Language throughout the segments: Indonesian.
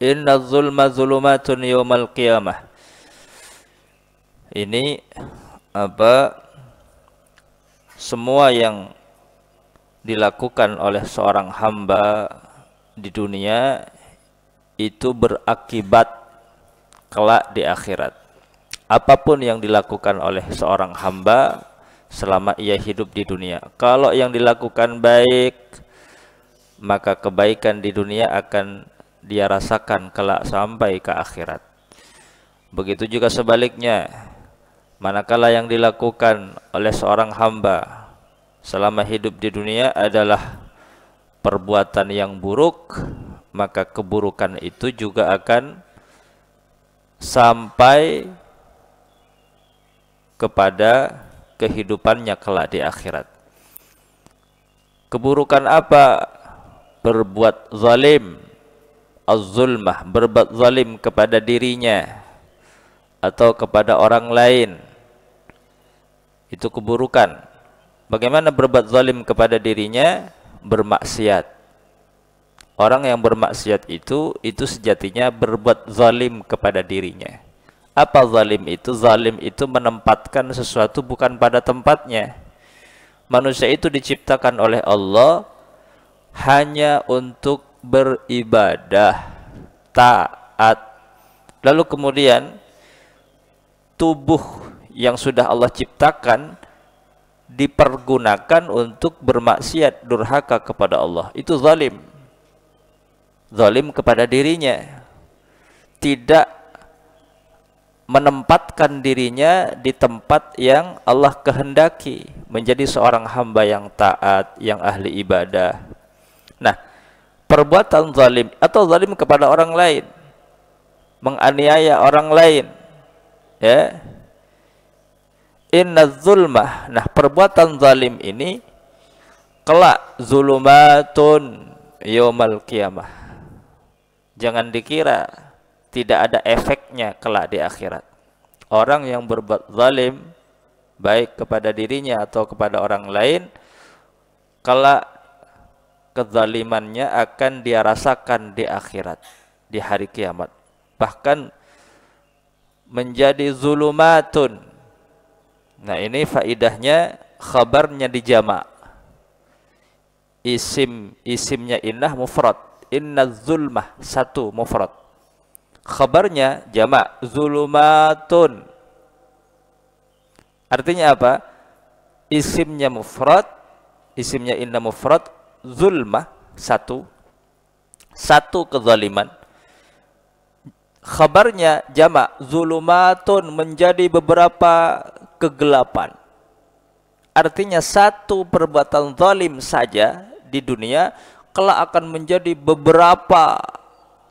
Inna zulma zulumatun yawmal qiyamah. Ini apa? Semua yang dilakukan oleh seorang hamba di dunia itu berakibat kelak di akhirat. Apapun yang dilakukan oleh seorang hamba selama ia hidup di dunia, kalau yang dilakukan baik, maka kebaikan di dunia akan dia rasakan kelak sampai ke akhirat. Begitu juga sebaliknya, manakala yang dilakukan oleh seorang hamba selama hidup di dunia adalah perbuatan yang buruk, maka keburukan itu juga akan sampai kepada kehidupannya kelak di akhirat. Keburukan apa? Berbuat zalim, az-zulmah, berbuat zalim kepada dirinya atau kepada orang lain. Itu keburukan. Bagaimana berbuat zalim kepada dirinya? Bermaksiat. Orang yang bermaksiat itu sejatinya berbuat zalim kepada dirinya. Apa zalim itu? Zalim itu menempatkan sesuatu bukan pada tempatnya. Manusia itu diciptakan oleh Allah hanya untuk beribadah, taat. Lalu kemudian tubuh yang sudah Allah ciptakan dipergunakan untuk bermaksiat, durhaka kepada Allah. Itu zalim. Zalim kepada dirinya. Tidak menempatkan dirinya di tempat yang Allah kehendaki, menjadi seorang hamba yang taat, yang ahli ibadah. Nah, perbuatan zalim atau zalim kepada orang lain, menganiaya orang lain, ya. Inna zulmah. Nah, perbuatan zalim ini kelak zulumatun yaumal qiyamah. Jangan dikira tidak ada efeknya kelak di akhirat. Orang yang berbuat zalim baik kepada dirinya atau kepada orang lain, kelak kezalimannya akan dia rasakan di akhirat, di hari kiamat. Bahkan menjadi zulumatun. Nah, ini faidahnya khabarnya dijamak. Isimnya innah mufrad. Inna zulmah satu mufrad. Khabarnya jamak zulumatun. Artinya apa? Isimnya mufrad, isimnya inna mufrad, zulmah satu kezaliman. Khabarnya jamak zulumatun, menjadi beberapa kegelapan. Artinya satu perbuatan zalim saja di dunia kelak akan menjadi beberapa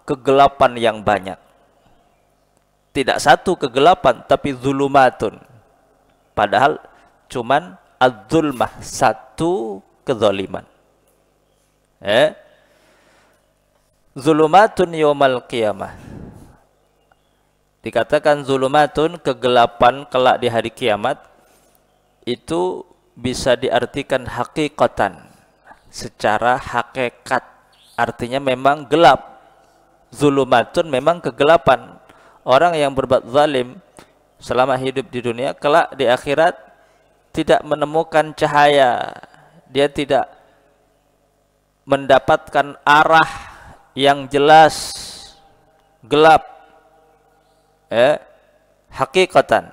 kegelapan yang banyak. Tidak satu kegelapan, tapi zulumatun. Padahal cuman az-zulmah, satu kezaliman. Zulumatun yaumal qiyamah. Dikatakan zulumatun, kegelapan kelak di hari kiamat, itu bisa diartikan hakikatan, secara hakikat. Artinya memang gelap. Zulumatun memang kegelapan. Orang yang berbuat zalim selama hidup di dunia, kelak di akhirat tidak menemukan cahaya. Dia tidak mendapatkan arah yang jelas, gelap. Hakikatan.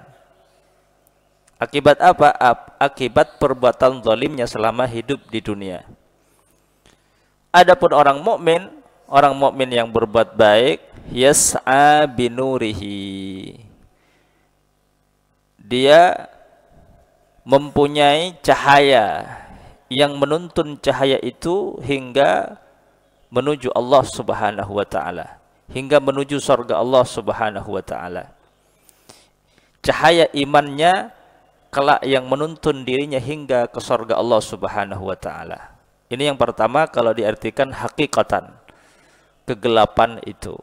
Akibat apa? Akibat perbuatan zalimnya selama hidup di dunia. Adapun orang mukmin yang berbuat baik, yas'a binurihi. Dia mempunyai cahaya yang menuntun cahaya itu hingga menuju Allah Subhanahu wa taala, hingga menuju surga Allah Subhanahu wa taala. Cahaya imannya kelak yang menuntun dirinya hingga ke surga Allah Subhanahu wa taala. Ini yang pertama kalau diartikan hakikatan, kegelapan itu.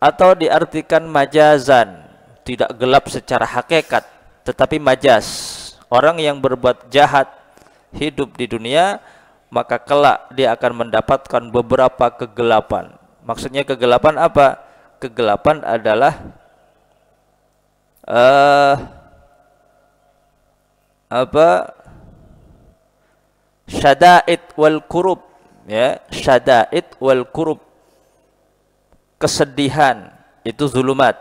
Atau diartikan majazan, tidak gelap secara hakikat, tetapi majaz. Orang yang berbuat jahat hidup di dunia, maka kelak dia akan mendapatkan beberapa kegelapan. Maksudnya kegelapan apa? Kegelapan adalah syada'id wal kurub, ya, syada'id wal kurub, kesedihan, itu zulumat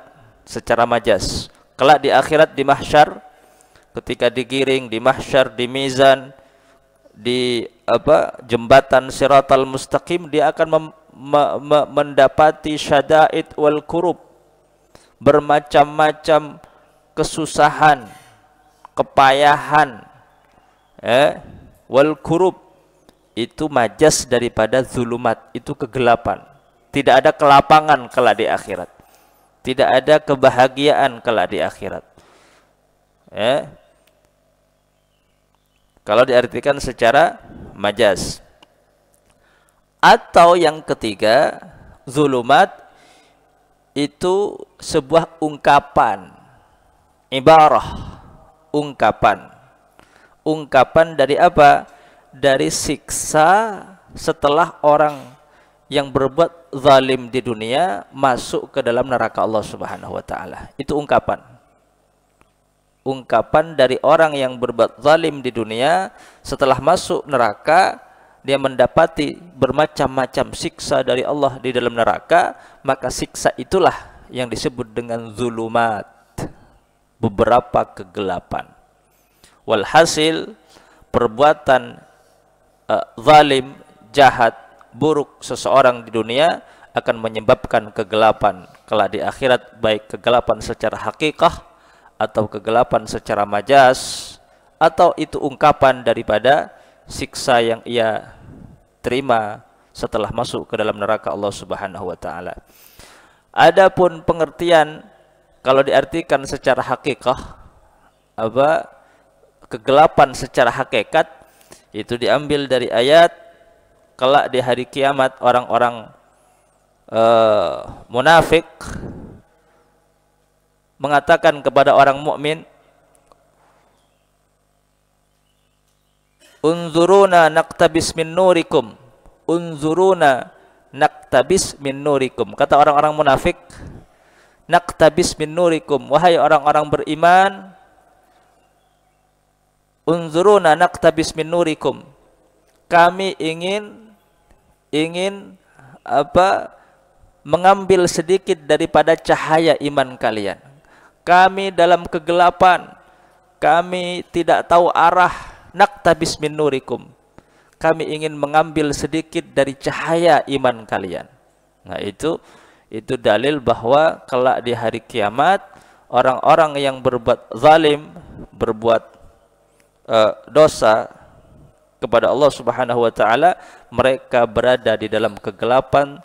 secara majas. Kelak di akhirat, di mahsyar, ketika digiring di mahsyar, di mizan, di jembatan siratal mustaqim, dia akan mendapati syada'id wal kurub, bermacam-macam kesusahan, kepayahan, wal kurub, itu majas daripada zulumat, itu kegelapan. Tidak ada kelapangan kelak di akhirat, tidak ada kebahagiaan kelak di akhirat, kalau diartikan secara majas. Atau yang ketiga, zulumat itu sebuah ungkapan, ibarah, ungkapan dari apa? Dari siksa setelah orang yang berbuat zalim di dunia masuk ke dalam neraka Allah Subhanahu wa taala. Itu ungkapan dari orang yang berbuat zalim di dunia, setelah masuk neraka dia mendapati bermacam-macam siksa dari Allah di dalam neraka, maka siksa itulah yang disebut dengan zulumat, beberapa kegelapan. Walhasil, perbuatan zalim, jahat, buruk seseorang di dunia akan menyebabkan kegelapan kelak di akhirat, baik kegelapan secara hakikah atau kegelapan secara majas, atau itu ungkapan daripada siksa yang ia terima setelah masuk ke dalam neraka Allah Subhanahu wa taala. Adapun pengertian kalau diartikan secara hakikah, kegelapan secara hakikat, itu diambil dari ayat kelak di hari kiamat orang-orang munafik mengatakan kepada orang mukmin, unzuruna naktabis min nurikum, unzuruna naktabis min nurikum. Kata orang-orang munafik, naktabis min nurikum, wahai orang-orang beriman, unzuruna naktabis min nurikum, kami ingin mengambil sedikit daripada cahaya iman kalian. Kami dalam kegelapan, kami tidak tahu arah, naktabis min nurikum, kami ingin mengambil sedikit dari cahaya iman kalian. Nah, itu dalil bahwa kelak di hari kiamat orang-orang yang berbuat zalim, berbuat dosa kepada Allah Subhanahu wa taala, mereka berada di dalam kegelapan,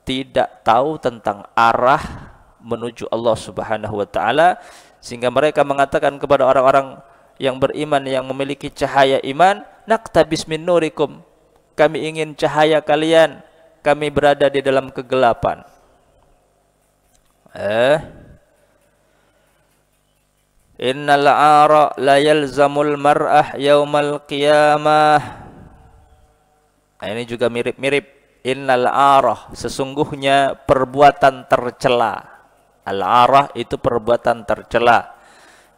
tidak tahu tentang arah menuju Allah Subhanahu wa taala, sehingga mereka mengatakan kepada orang-orang yang beriman yang memiliki cahaya iman, naktabis min nurikum, kami ingin cahaya kalian, kami berada di dalam kegelapan. Innal 'ara la yalzamul mar'ah yaumal qiyamah. Nah, ini juga mirip-mirip. Innal 'ara, sesungguhnya perbuatan tercela. Al-'arah itu perbuatan tercela.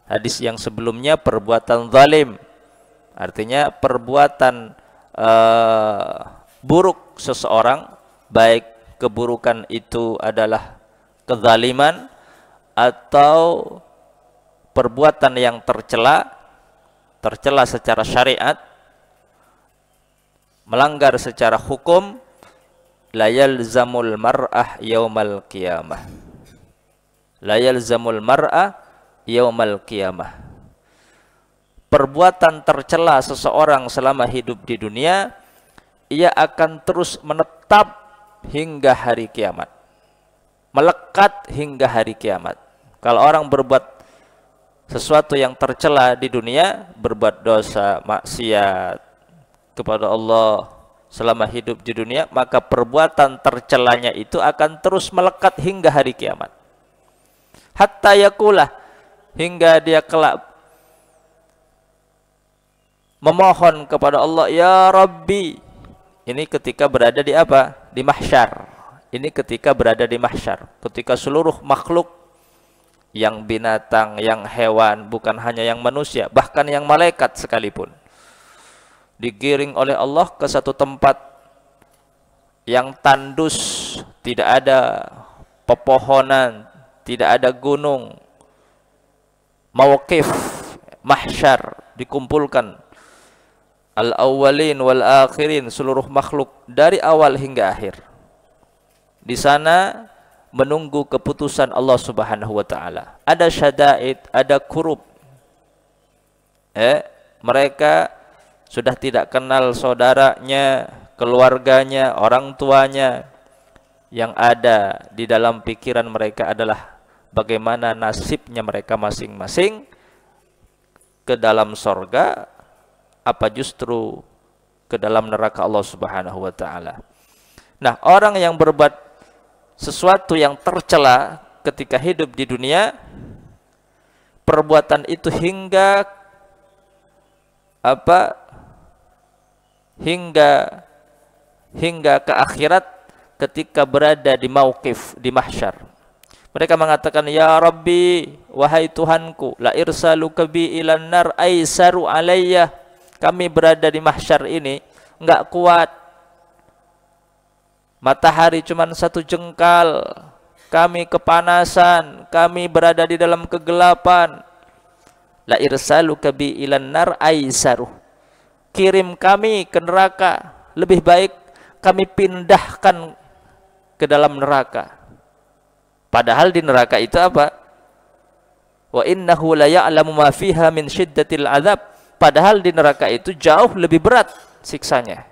Hadis yang sebelumnya perbuatan zalim, artinya perbuatan buruk seseorang, baik keburukan itu adalah kezaliman atau perbuatan yang tercela secara syariat, melanggar secara hukum, la yalzamul mar'ah yaumal qiyamah. La yalzamul mar'a yaumal qiyamah. Perbuatan tercela seseorang selama hidup di dunia, ia akan terus menetap hingga hari kiamat, melekat hingga hari kiamat. Kalau orang berbuat sesuatu yang tercela di dunia, berbuat dosa, maksiat kepada Allah selama hidup di dunia, maka perbuatan tercelanya itu akan terus melekat hingga hari kiamat. Hatta yakulah, hingga dia kelak memohon kepada Allah, ya Rabbi. Ini ketika berada di apa? Di mahsyar. Ini ketika berada di mahsyar, ketika seluruh makhluk, yang binatang, yang hewan, bukan hanya yang manusia, bahkan yang malaikat sekalipun, digiring oleh Allah ke satu tempat yang tandus, tidak ada pepohonan, tidak ada gunung. Mauqif mahsyar, dikumpulkan al-awwalin wal akhirin, seluruh makhluk dari awal hingga akhir. Di sana menunggu keputusan Allah Subhanahu wa taala. Ada syada'id, ada kurub. Mereka sudah tidak kenal saudaranya, keluarganya, orang tuanya. Yang ada di dalam pikiran mereka adalah bagaimana nasibnya mereka masing-masing, ke dalam sorga apa justru ke dalam neraka Allah Subhanahu wa taala. Nah, orang yang berbuat sesuatu yang tercela ketika hidup di dunia, perbuatan itu hingga ke akhirat, ketika berada di mauqif, di mahsyar, mereka mengatakan, ya Rabbi, wahai Tuhanku, la irsaluka bi ilan nar aisaru alayya. Kami berada di mahsyar ini enggak kuat, matahari cuma 1 jengkal, kami kepanasan, kami berada di dalam kegelapan. La irsaluka bi ilan nar aisaru, kirim kami ke neraka, lebih baik kami pindahkan ke dalam neraka. Padahal di neraka itu apa? Wa innahu la ya'lamu ma fiha min syiddatil azab. Padahal di neraka itu jauh lebih berat siksanya.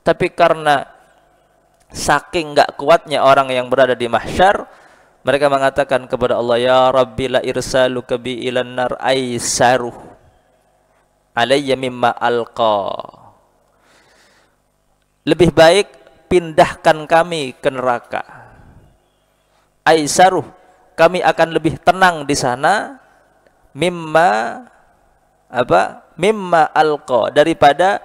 Tapi karena saking enggak kuatnya orang yang berada di mahsyar, mereka mengatakan kepada Allah, ya Rabbi, la irsaluka bi ilan nar aisaru alayya mimma alqa. Lebih baik pindahkan kami ke neraka. Aisaruh, kami akan lebih tenang di sana, mimma alqa, daripada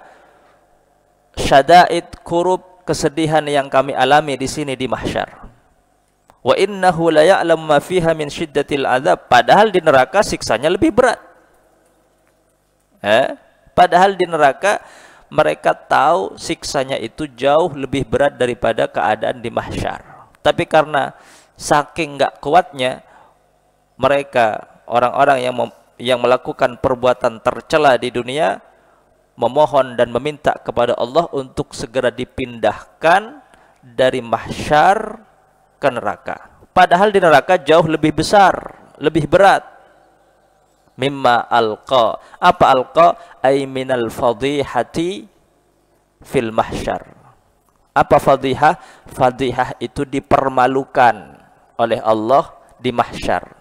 syada'id, kurub, kesedihan yang kami alami di sini di mahsyar. Wa innahu la ya'lamu ma fiha min syiddatil azab. Padahal di neraka siksanya lebih berat. Padahal di neraka mereka tahu siksanya itu jauh lebih berat daripada keadaan di mahsyar. Tapi karena saking enggak kuatnya mereka, orang-orang yang melakukan perbuatan tercela di dunia, memohon dan meminta kepada Allah untuk segera dipindahkan dari mahsyar ke neraka. Padahal di neraka jauh lebih besar, lebih berat. Mimma alqa. Apa alqa? Ay minal fadihati fil mahsyar. Apa fadihah? Fadihah itu dipermalukan oleh Allah di mahsyar.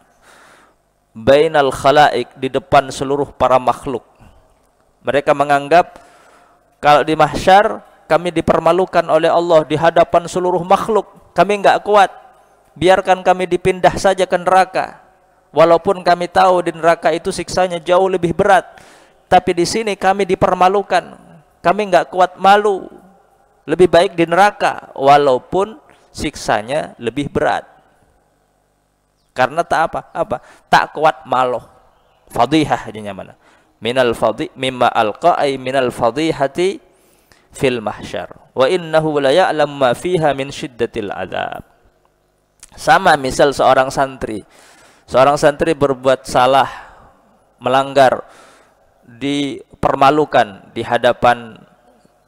Bainal khalaik, di depan seluruh para makhluk. Mereka menganggap kalau di mahsyar kami dipermalukan oleh Allah di hadapan seluruh makhluk. Kami enggak kuat. Biarkan kami dipindah saja ke neraka. Walaupun kami tahu di neraka itu siksanya jauh lebih berat, tapi di sini kami dipermalukan. Kami enggak kuat malu. Lebih baik di neraka walaupun siksanya lebih berat. Karena tak kuat malu. Fadihah jadinya mana? Mimma alqa ay minal fadihati fil mahsyar. Wa innahu la ya'lamu ma fiha min syiddatil adzab. Sama misal seorang santri. Seorang santri berbuat salah, melanggar, dipermalukan di hadapan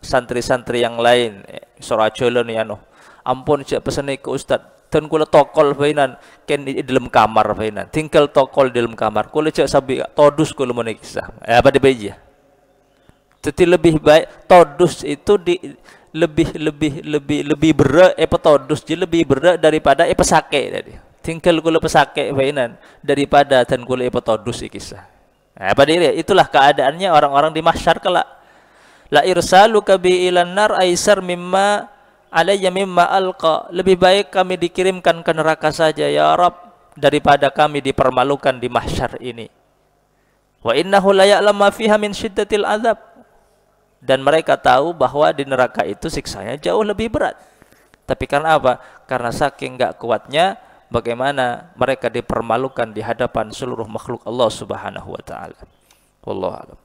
santri-santri yang lain. Sorajolan ya no. Ampun cek pesene ke ustad. Dan kula tokol bainan ken di dalam kamar bainan. Tinggal tokol di dalam kamar. Kula cek sabi todus kula meneh kisah. Apa di beji? Jadi lebih baik todus itu lebih berat todus jadi lebih berat daripada pesake tadi. Tinggal kula pesake bainan daripada dan kula todus kisah. Apa dia? Itulah keadaannya orang-orang di mahsyar kelak. La irsaluka bi ilan nar aisar mimma alayya mimma alqa. Lebih baik kami dikirimkan ke neraka saja ya Rabb daripada kami dipermalukan di mahsyar ini. Wa innahu la ya'lamu ma fiha min syiddatil azab. Dan mereka tahu bahwa di neraka itu siksanya jauh lebih berat. Tapi karena apa? Karena saking nggak kuatnya, bagaimana mereka dipermalukan di hadapan seluruh makhluk Allah Subhanahu wa taala. Wallahu a'lam.